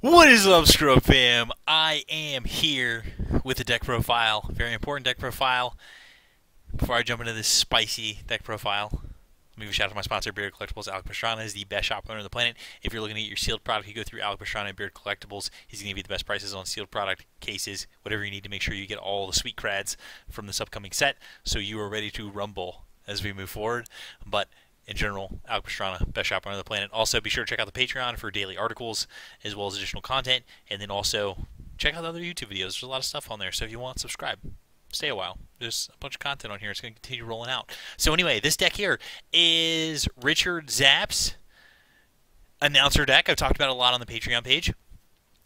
What is up, Scrub fam? I am here with a deck profile, very important deck profile. Before I jump into this spicy deck profile, let me give a shout out to my sponsor, Beard Collectibles. Alec Pastrana is the best shop owner on the planet. If you're looking to get your sealed product, you go through Alec Pastrana and Beard Collectibles. He's going to give you the best prices on sealed product, cases, whatever you need to make sure you get all the sweet crads from this upcoming set, so you are ready to rumble as we move forward. But in general, Alec Pastrana, best shop on the planet. Also, be sure to check out the Patreon for daily articles as well as additional content, and then also check out the other YouTube videos. There's a lot of stuff on there, so if you want, subscribe. Stay a while. There's a bunch of content on here. It's going to continue rolling out. So anyway, this deck here is Richard Zapp's announcer deck. I've talked about it a lot on the Patreon page.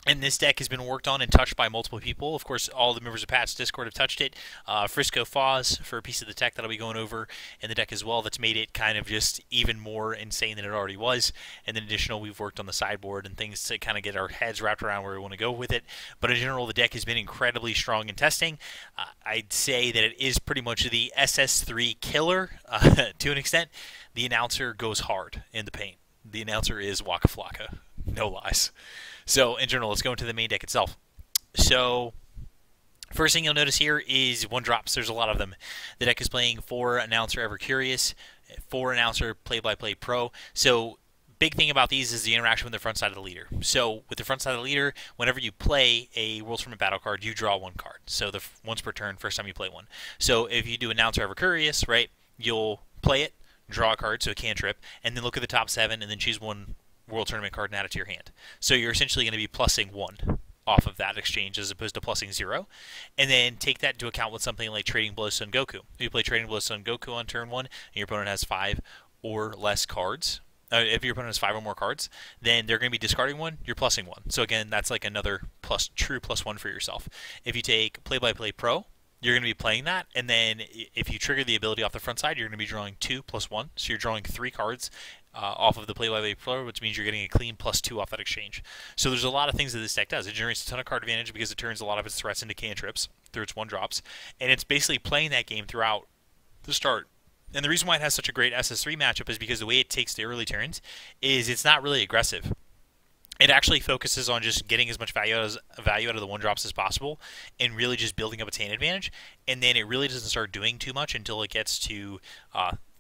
And this deck has been worked on and touched by multiple people. Of course, all the members of Pat's Discord have touched it. Frisco Foz for a piece of the tech that I'll be going over in the deck as well. That's made it kind of just even more insane than it already was. And then additional, we've worked on the sideboard and things to kind of get our heads wrapped around where we want to go with it. But in general, the deck has been incredibly strong in testing. I'd say that it is pretty much the SS3 killer to an extent. The announcer goes hard in the paint. The announcer is Waka Flocka. No lies. So, in general, let's go into the main deck itself. So, first thing you'll notice here is one drops. There's a lot of them. The deck is playing 4 Announcer Ever Curious, 4 Announcer Play-by-Play Pro. So, big thing about these is the interaction with the front side of the leader. So, with the front side of the leader, whenever you play a World Tournament battle card, you draw 1 card. So, once per turn, first time you play one. So, if you do Announcer Ever Curious, right, you'll play it, draw a card, so it can't trip, and then look at the top 7, and then choose one World Tournament card and add it to your hand. So you're essentially going to be plussing 1 off of that exchange as opposed to plussing 0. And then take that into account with something like Trading Blows Son Goku. If you play Trading Blows Son Goku on turn 1 and your opponent has 5 or less cards, if your opponent has 5 or more cards, then they're going to be discarding 1, you're plussing 1. So again, that's like another true +1 for yourself. If you take Play-by-Play Pro, you're going to be playing that, and then if you trigger the ability off the front side, you're going to be drawing 2 + 1. So you're drawing 3 cards off of the Play-by-Play Pro, which means you're getting a clean +2 off that exchange. So there's a lot of things that this deck does. It generates a ton of card advantage because it turns a lot of its threats into cantrips through its 1-drops, and it's basically playing that game throughout the start. And the reason why it has such a great SS3 matchup is because the way it takes the early turns is it's not really aggressive. It actually focuses on just getting as much value out of the 1-drops as possible and really just building up its hand advantage. And then it really doesn't start doing too much until it gets to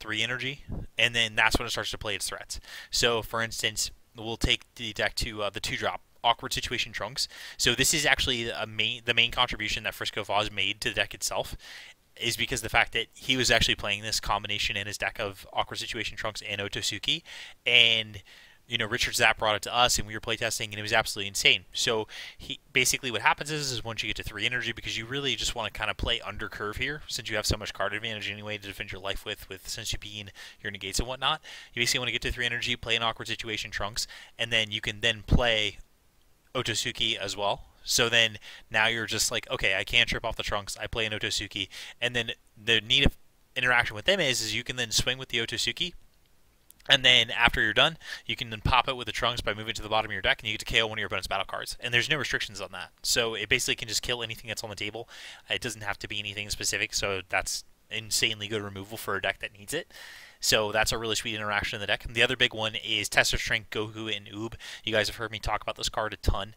3 energy, and then that's when it starts to play its threats. So, for instance, we'll take the deck to the 2-drop. Awkward Situation Trunks. So this is actually the main contribution that Frisco Foz made to the deck itself, is because the fact that he was actually playing this combination in his deck of Awkward Situation Trunks and Otosuki, and Richard Zapp brought it to us, and we were playtesting, and it was absolutely insane. So basically what happens is once you get to 3 energy, because you really just want to kind of play under curve here, since you have so much card advantage anyway to defend your life with Senzu Bean, your negates and whatnot. You basically want to get to 3 energy, play an Awkward Situation Trunks, and then you can then play Otosuki as well. So then now you're just like, okay, I can't trip off the Trunks, I play an Otosuki, and then the neat interaction with them is you can then swing with the Otosuki, and then after you're done, you can then pop it with the Trunks by moving to the bottom of your deck, and you get to KO one of your opponent's battle cards. And there's no restrictions on that. So it basically can just kill anything that's on the table. It doesn't have to be anything specific, so that's insanely good removal for a deck that needs it. So that's a really sweet interaction in the deck. And the other big one is Test of Strength, Goku, and Oob. You guys have heard me talk about this card a ton.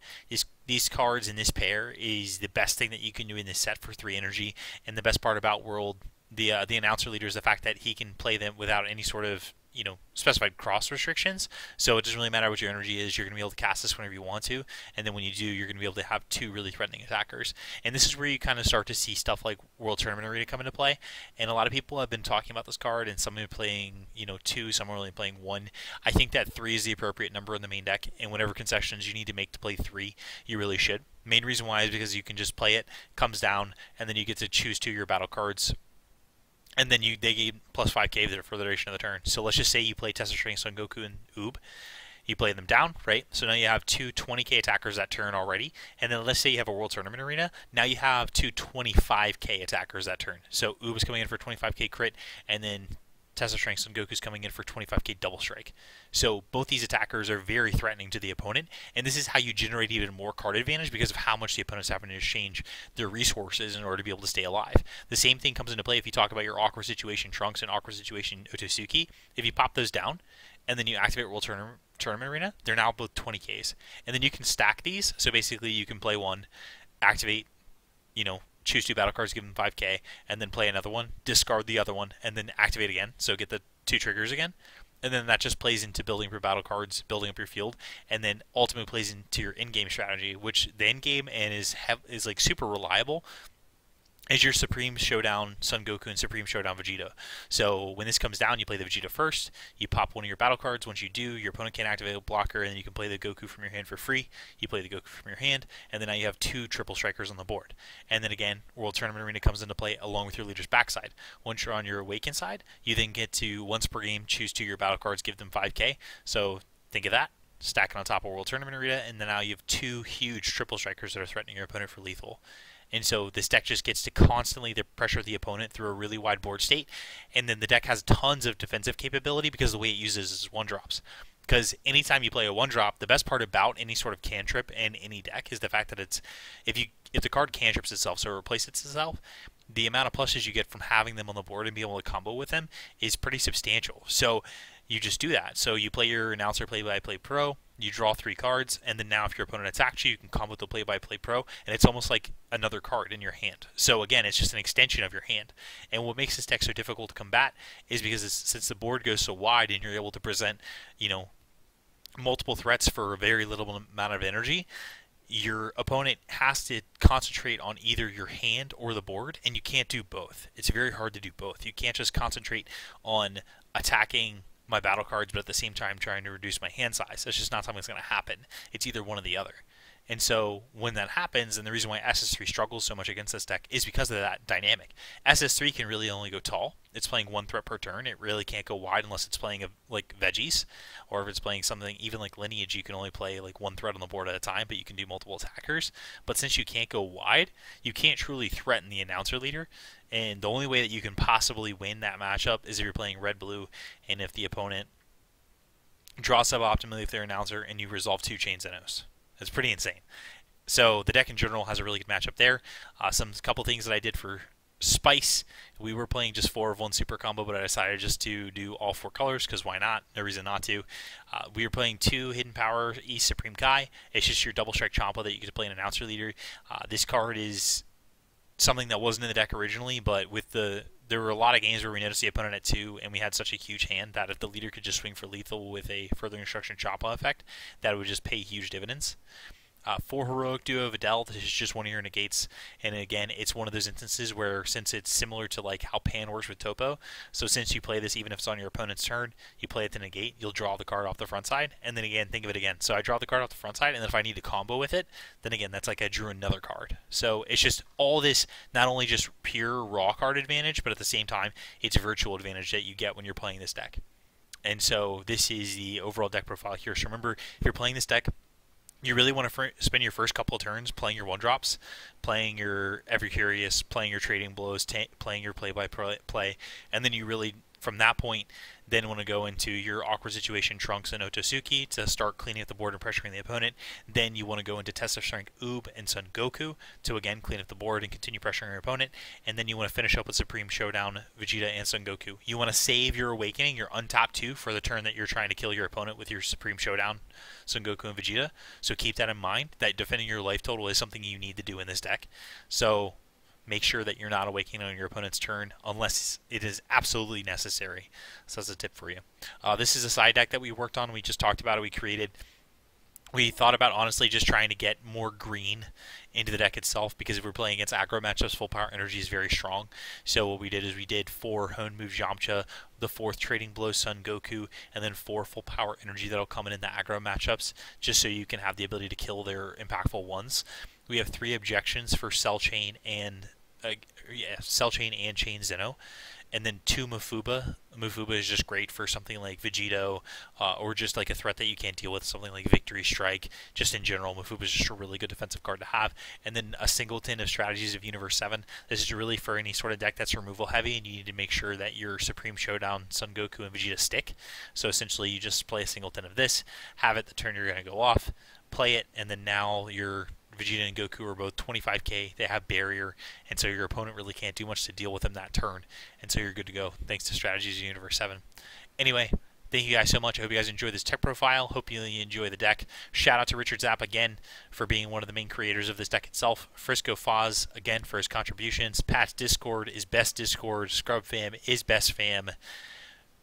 These cards in this pair is the best thing that you can do in this set for 3 energy. And the best part about World, the announcer leader, is the fact that he can play them without any sort of specified cross restrictions. So it doesn't really matter what your energy is. You're going to be able to cast this whenever you want to, and then when you do, you're going to be able to have 2 really threatening attackers. And this is where you kind of start to see stuff like World Tournament Arena come into play. And a lot of people have been talking about this card, and some are playing 2, some are only playing 1. I think that 3 is the appropriate number in the main deck, and whatever concessions you need to make to play 3, you really should. Main reason why is because you can just play it, comes down, and then you get to choose 2 of your battle cards, and then they gain +5k for the duration of the turn. So let's just say you play Test of Strength, Son Goku, and Oob. You play them down, right? So now you have 2 20k attackers that turn already. And then let's say you have a World Tournament Arena. Now you have 2 25k attackers that turn. So Oob is coming in for 25k crit, and then Test of Strength, Son Goku's coming in for 25k double strike. So both these attackers are very threatening to the opponent, and this is how you generate even more card advantage because of how much the opponent's having to exchange their resources in order to be able to stay alive. The same thing comes into play if you talk about your Awkward Situation Trunks and Awkward Situation Otosuki. If you pop those down, and then you activate World Tournament Arena. They're now both 20Ks. And then you can stack these. So basically you can play one, activate, choose 2 battle cards, give them 5K, and then play another one, discard the other one, and then activate again. So get the 2 triggers again. And then that just plays into building up your battle cards, building up your field, and then ultimately plays into your in-game strategy, which the in-game and is like super reliable, is your Supreme Showdown Son Goku and Supreme Showdown Vegeta. So when this comes down, you play the Vegeta first, you pop one of your battle cards. Once you do, your opponent can't activate a blocker, and then you can play the Goku from your hand for free. You play the Goku from your hand, and then now you have 2 triple strikers on the board. And then again, World Tournament Arena comes into play along with your leader's backside. Once you're on your Awaken side, you then get to, once per game, choose 2 of your battle cards, give them 5K. So think of that, stacking on top of World Tournament Arena, and then now you have 2 huge triple strikers that are threatening your opponent for lethal. And so this deck just gets to constantly pressure the opponent through a really wide board state. And then the deck has tons of defensive capability because the way it uses is 1-drops. Because anytime you play a 1-drop, the best part about any sort of cantrip in any deck is the fact that it's, if the card cantrips itself, so it replaces itself, the amount of plushes you get from having them on the board and be able to combo with them is pretty substantial. So you just do that. So you play your Announcer Play-by-Play Pro, you draw 3 cards, and then now if your opponent attacks you, you can combo with the Play-by-Play Pro, and it's almost like another card in your hand. So again, it's just an extension of your hand. And what makes this deck so difficult to combat is because since the board goes so wide and you're able to present, multiple threats for a very little amount of energy, your opponent has to concentrate on either your hand or the board, and you can't do both. It's very hard to do both. You can't just concentrate on attacking my battle cards, but at the same time trying to reduce my hand size. That's just not something that's going to happen. It's either one or the other. And so when that happens, and the reason why SS3 struggles so much against this deck is because of that dynamic. SS3 can really only go tall. It's playing 1 threat per turn. It really can't go wide unless it's playing like veggies, or if it's playing something even like Lineage, you can only play like 1 threat on the board at a time, but you can do multiple attackers. But since you can't go wide, you can't truly threaten the announcer leader. And the only way that you can possibly win that matchup is if you're playing red-blue, and if the opponent draws suboptimally with their announcer, and you resolve 2 Chain Zenos. It's pretty insane. So the deck in general has a really good matchup there. Couple things that I did for Spice. We were playing just 4 of 1 super combo, but I decided just to do all 4 colors because why not? No reason not to. We were playing 2 Hidden Power East Supreme Kai. It's just your double strike Champa that you get to play an announcer leader. This card is something that wasn't in the deck originally, but there were a lot of games where we noticed the opponent at 2, and we had such a huge hand that if the leader could just swing for lethal with a Further Instruction Champa effect, that would just pay huge dividends. For Heroic Duo Videl, this is just one of your negates, and again, it's one of those instances where, since it's similar to like how Pan works with Topo, so since you play this even if it's on your opponent's turn, you play it to negate, you'll draw the card off the front side, and then again, think of it again. So I draw the card off the front side, and then if I need to combo with it, then again, that's like I drew another card. So it's just all this, not only just pure raw card advantage, but at the same time, it's virtual advantage that you get when you're playing this deck. And so this is the overall deck profile here. So remember, if you're playing this deck, you really want to spend your first couple of turns playing your 1-drops, playing your Ever Curious, playing your Trading Blows, playing your Play-by-Play, and then you really, from that point, then want to go into your Awkward Situation Trunks and Otosuki to start cleaning up the board and pressuring the opponent. Then you want to go into Test of Strength Oob and Son Goku to again clean up the board and continue pressuring your opponent. And then you want to finish up with Supreme Showdown Vegeta and Son Goku. You want to save your Awakening, your untapped 2, for the turn that you're trying to kill your opponent with your Supreme Showdown Son Goku and Vegeta. So keep that in mind, that defending your life total is something you need to do in this deck. So make sure that you're not awakening on your opponent's turn unless it is absolutely necessary. So that's a tip for you. This is a side deck that we worked on. We just talked about it. We thought about honestly just trying to get more green into the deck itself, because if we're playing against aggro matchups, Full Power Energy is very strong. So what we did is we did 4 Hone Move Yamcha, the 4th Trading Blow Son Goku, and then 4 Full Power Energy that'll come in the aggro matchups, just so you can have the ability to kill their impactful ones. We have 3 objections for Cell Chain and Chain Zeno, and then 2 Mafuba. Mafuba is just great for something like Vegito, or just like a threat that you can't deal with, something like Victory Strike. Just in general, Mafuba is just a really good defensive card to have. And then a singleton of Strategies of Universe 7. This is really for any sort of deck that's removal heavy, and you need to make sure that your Supreme Showdown Son Goku and Vegeta stick. So essentially, you just play a singleton of this, have it the turn you're going to go off, play it, and then now your Vegeta and Goku are both 25k, they have barrier, and so your opponent really can't do much to deal with them that turn, and so you're good to go thanks to Strategies of Universe 7. Anyway, Thank you guys so much. I hope you guys enjoyed this tech profile. Hope you enjoy the deck. Shout out to Richard Zapp again for being one of the main creators of this deck itself. Frisco Foz again for his contributions. Pat's Discord is best Discord. Scrub Fam is best fam.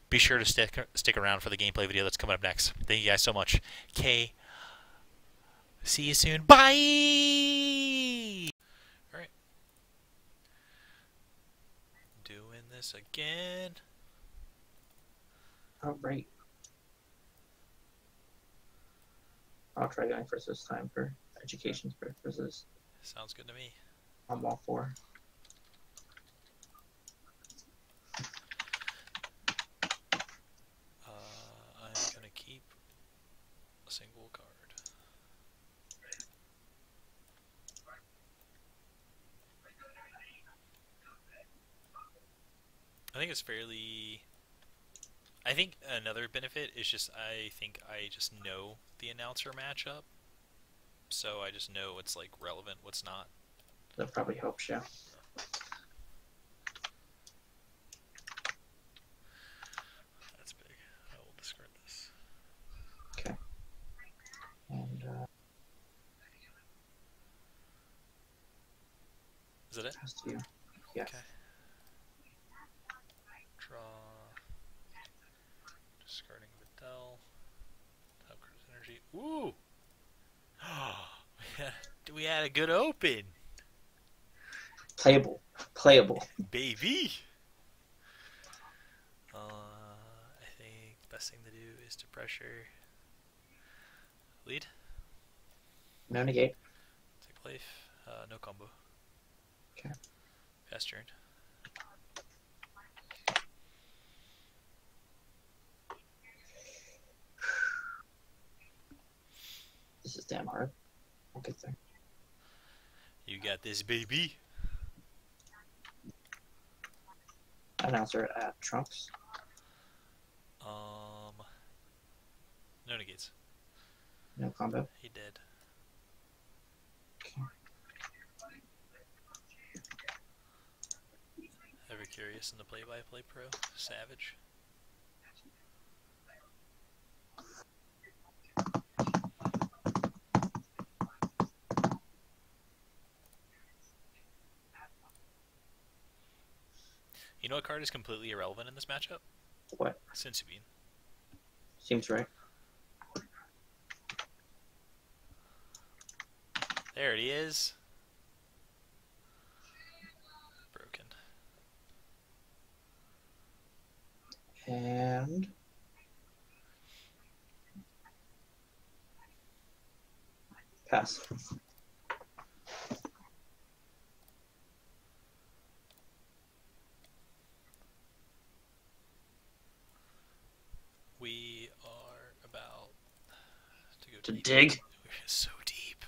Be sure to stick around for the gameplay video that's coming up next. Thank you guys so much. K. See you soon. Bye! Alright. Doing this again. All right. I'll try going first this time for education purposes. Sounds good to me. I'm all for. I'm gonna keep a single card. I think it's fairly. I think another benefit is just I think I just know the announcer matchup, so I just know what's like relevant, what's not. That probably helps, yeah. That's big. I will discard this. Okay. And is that it? pass to you. Yeah. Okay. Draw. Discarding Vidal. Top card's energy. Ooh! We had a good open. Playable. Playable. Baby! I think the best thing to do is to pressure. Lead. No negate. Take life. No combo. Okay. Pass turn. This is damn hard. I'll get there. You got this, baby. Announcer at Trunks. No negates. No combo. He did. Okay. Ever curious in the play-by-play pro? Savage. You know what card is completely irrelevant in this matchup? What? Sensubine. Seems right. There it is. Broken. And pass. We are about to go To deep. dig. We're so deep.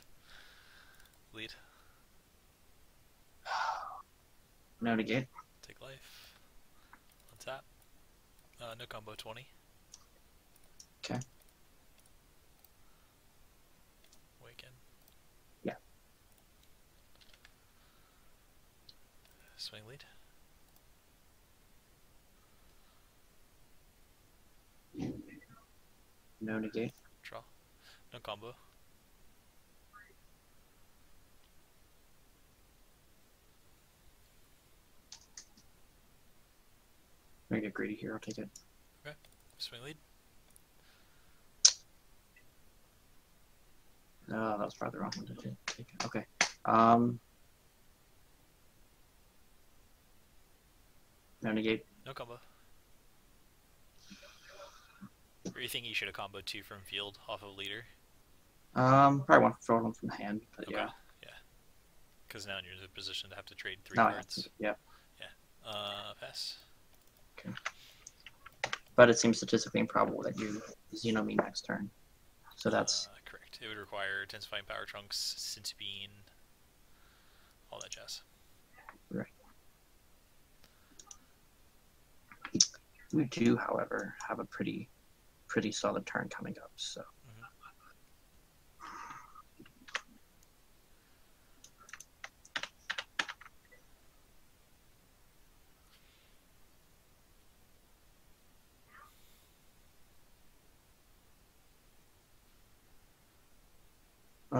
Lead. No negate. Take life. Untap. No combo 20. Okay. Awaken. Yeah. Swing lead. No negate. Draw. No combo. I'm gonna get greedy here. I'll take it. Okay. Swing lead. No, that was probably the wrong one to take. Okay. No negate. No combo. Or you think you should have comboed 2 from field off of leader? Probably one throw one from the hand, but Okay. yeah. Yeah. Because now you're in a position to have to trade 3 No, cards. yeah. Pass. Okay. But it seems statistically improbable that you Xeno me next turn. So that's Correct. It would require Intensifying Power Trunks, Sensubine, all that jazz. right. We do, however, have a pretty solid turn coming up. So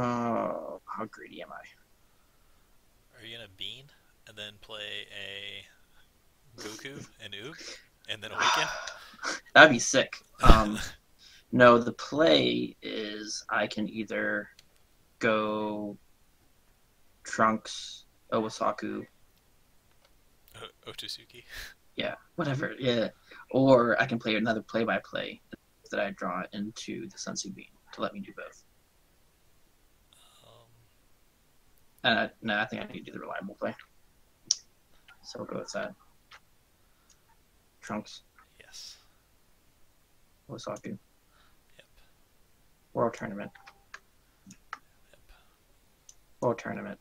How greedy am I? Are you gonna bean and then play a Goku and Oob and then awaken? That'd be sick. No, the play is I can either go Trunks, Owasaku, Otsutsuki. yeah, whatever, yeah. Or I can play another play-by-play that I draw into the Sensu Bean to let me do both. No, I think I need to do the reliable play. So we'll go with that. Trunks, Yes. Owasaku, Yep. World Tournament, Yep. World Tournament,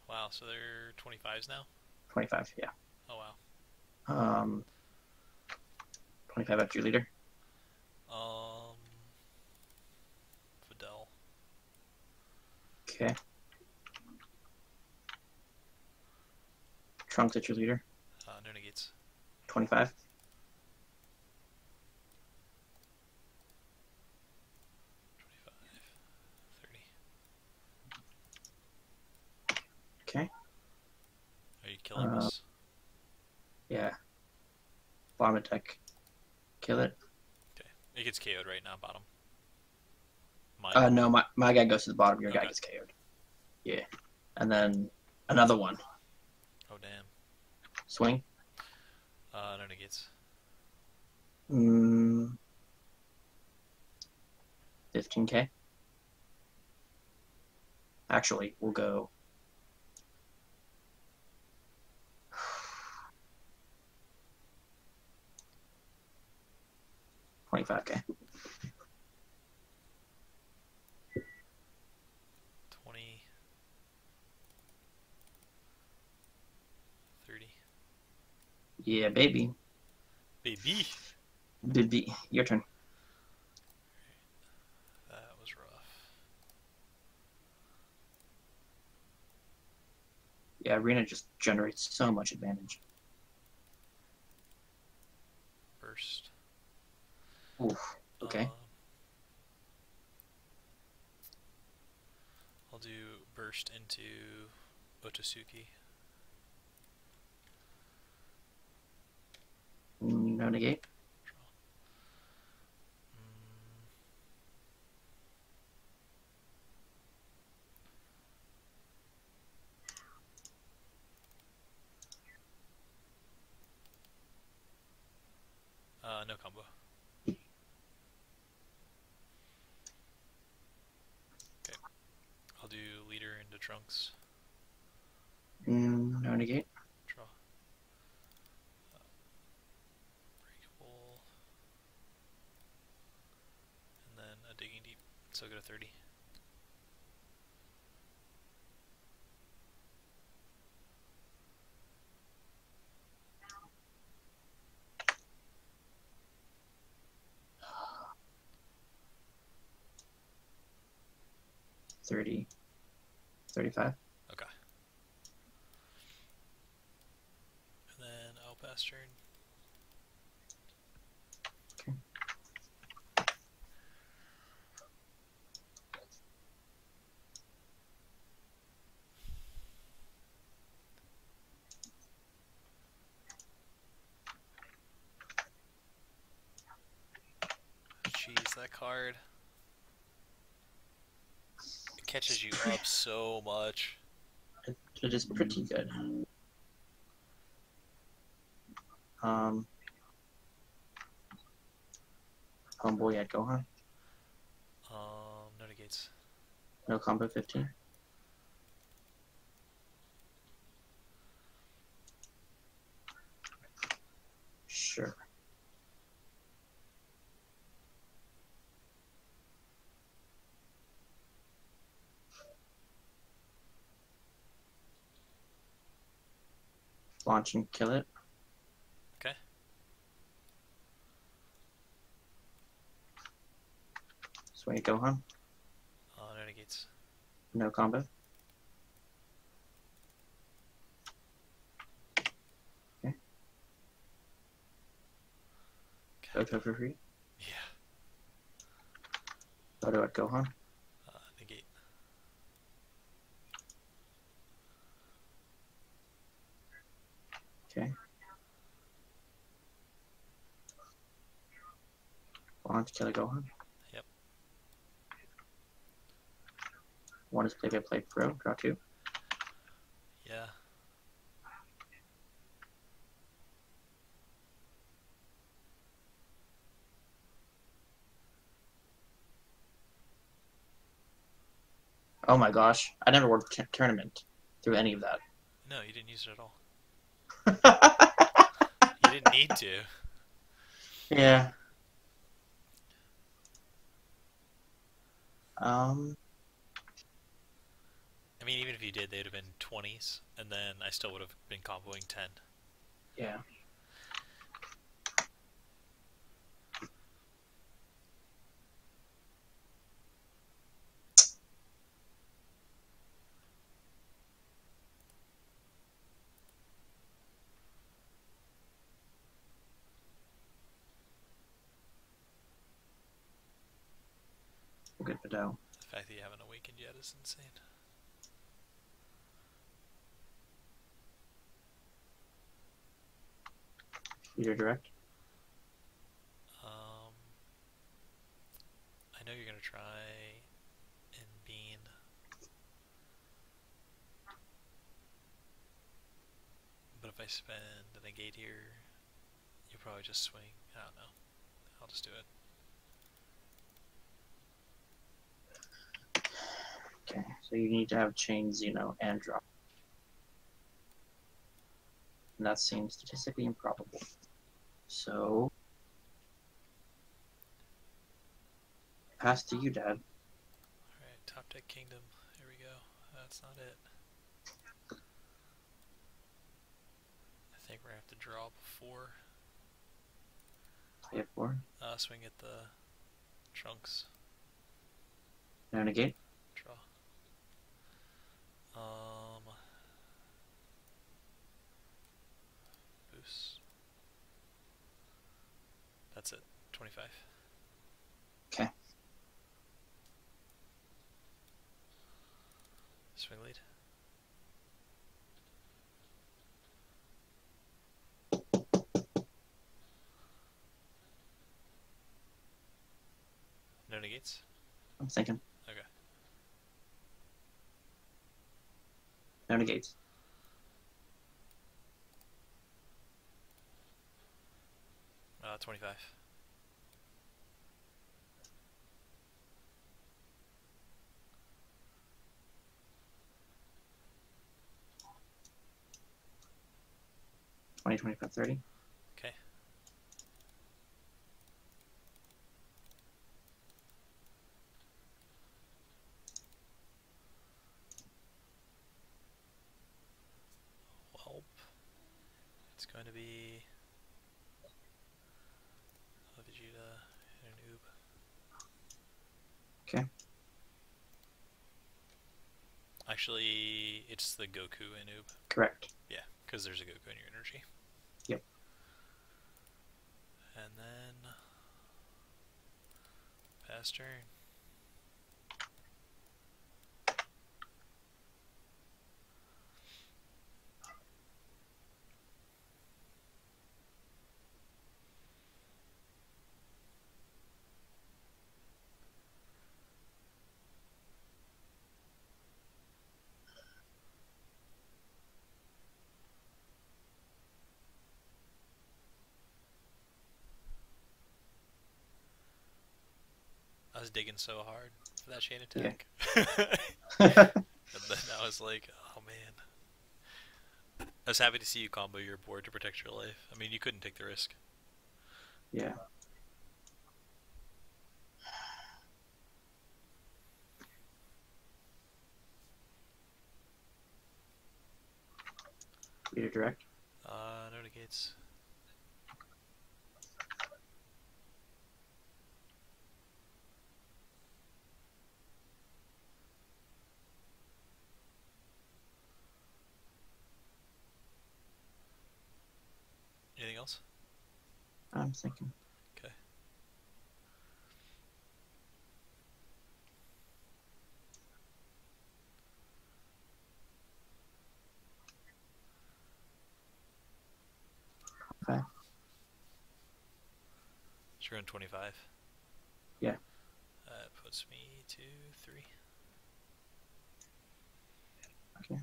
Wow. So they're 25s now. 25, yeah. Oh wow. 25 after your leader. Fidel. Okay. Trunks at your leader. No negates. 25. 25. 30. Okay. Are you killing this? Yeah. Bomb attack. Kill it. Okay. It gets KO'd right now, bottom. No, my guy goes to the bottom. Your guy Okay. gets KO'd. Yeah. And then another one. Oh damn. Swing. No negates. 15k. Actually, we'll go. $25k. 20. 30. Yeah, baby. Baby. Baby. Your turn. That was rough. Yeah, Arena just generates so much advantage. Burst. Oof. Okay. I'll do burst into Otsutsuki. No negate. No combo. Okay. I'll do leader into Trunks. No negate. Draw. Breakable. And then a digging deep. So go to 30. $30. 35. Okay. And then I'll pass turn. Okay. Jeez, that card. It catches you up so much. It is pretty good. Homeboy at Gohan. No negates. No combo 15. Sure. Launch and kill it. Okay. Swing at Gohan. No negates. No combo. Okay. Photo for free. Yeah. Photo at Gohan. Okay. One to kill a Gohan. Yep. One is play by play pro. Draw 2. Yeah. Oh my gosh. I never worked tournament through any of that. No, you didn't use it at all. You didn't need to. Yeah. Um. I mean, even if you did, they'd have been 20s, and then I still would have been comboing 10. Yeah. We'll get Vidal. The fact that you haven't awakened yet is insane. Leader direct. I know you're gonna try and bean. But if I spend a negate here, you'll probably just swing. I don't know. I'll just do it. Okay, so you need to have chain Xeno and drop. And that seems statistically improbable. So, pass to you, Dad. Alright, top deck kingdom. Here we go. That's not it. I think we're gonna have to draw before. Play it 4. Swing at the trunks. No negate. Draw. Boost. That's it. 25. Okay. Swing lead. No negates? I'm thinking. Okay. No negates. Uh, 25. $20, $25, $30. Okay. Well, it's going to be a Vegeta and an Oob. Okay. Actually, it's the Goku and Oob. Correct. Yeah, because there's a Goku in your energy. Yep. And then pass turn. I was digging so hard for that chain attack. Yeah. And then I was like, oh man. I was happy to see you combo your board to protect your life. I mean, you couldn't take the risk. Yeah. Leader direct. No negates. Anything else? I'm thinking. Okay. 25. Sure, on 25. Yeah. That puts me to 3. Okay.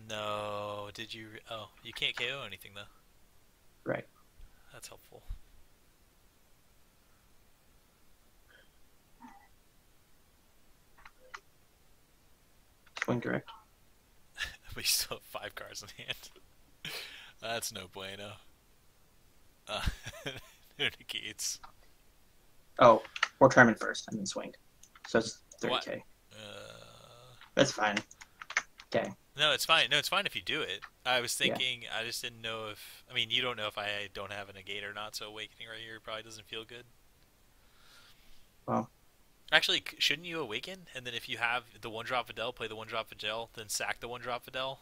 No, did you? Oh, you can't KO anything though. Right. That's helpful. Swing direct. But you still have 5 cards in hand. That's no bueno. Uh, no negates. Oh, or Charmin first, and then swing. So it's 30k. What? That's fine. Okay. No, it's fine. No, it's fine if you do it. I was Yeah. thinking, I just didn't know if. I mean, you don't know if I don't have a negate or not, so awakening right here probably doesn't feel good. Well, Actually, shouldn't you awaken? And then if you have the 1-drop Videl, play the 1-drop Videl, then sack the 1-drop Videl?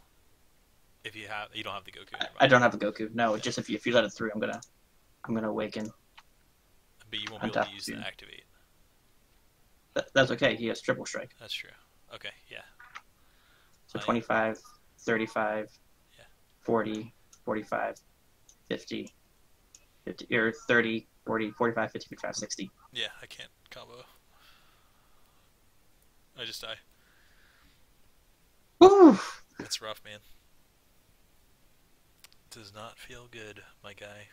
If you have. You don't have the Goku. Never I mind. don't have the Goku. No, Yeah. just if you let it through, I'm gonna awaken. But you won't be able to use the activate. That's okay. He has triple strike. That's true. Okay, yeah. So 25, 35, Yeah. 40, 45, 50, 50, or 30, 40, 45, 50, 55, 60. Yeah, I can't combo. I just die. Woo! That's rough, man. Does not feel good, my guy.